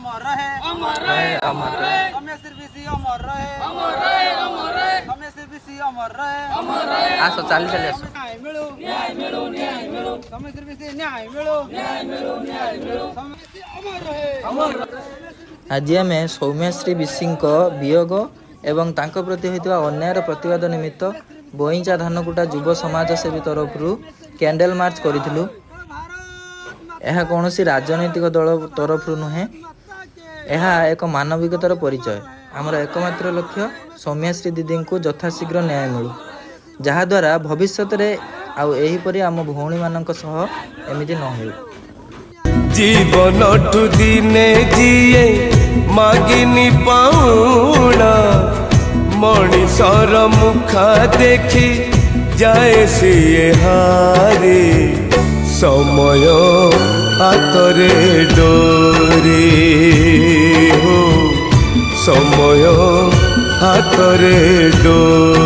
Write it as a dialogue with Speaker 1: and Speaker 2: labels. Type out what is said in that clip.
Speaker 1: अमर रहे अमर रहे अमर रहे समय सिर्फ अमर रहे अमर रहे अमर रहे समय सिर्फ अमर रहे अमर रहे
Speaker 2: आसो चाली चाली आसो
Speaker 1: न्याय मिलो न्याय मिलो न्याय मिलो समय सिर्फ न्याय मिलो न्याय मिलो न्याय मिलो समय से अमर रहे अमर रहे।
Speaker 2: आज आम सौम्यश्री विशी वियोग एवं तांको प्रति होइतिबा अन्यायर प्रतिवाद निमित्त बोईचा धानकुटा युव समाज सेवी तरफ कैंडल मार्च करिथिलु। यह कौन सी राजनैतिक दल तरफ नुहे, यह एक मानविकतार परिचय। आमर एकमात्र लक्ष्य सौम्यश्री दीदी को यथाशीघ्र न्याय मिलू, जहाद्वारा भविष्य में आउ एहीपरि आम भौणी मानक सह एमिति न हो।
Speaker 3: जीवन ठु दिने जीए मागिनी पाउना मणिषर मुखा देखी जाए सीए हारे समय हातरे डोरी हो समय हातरे डोरी।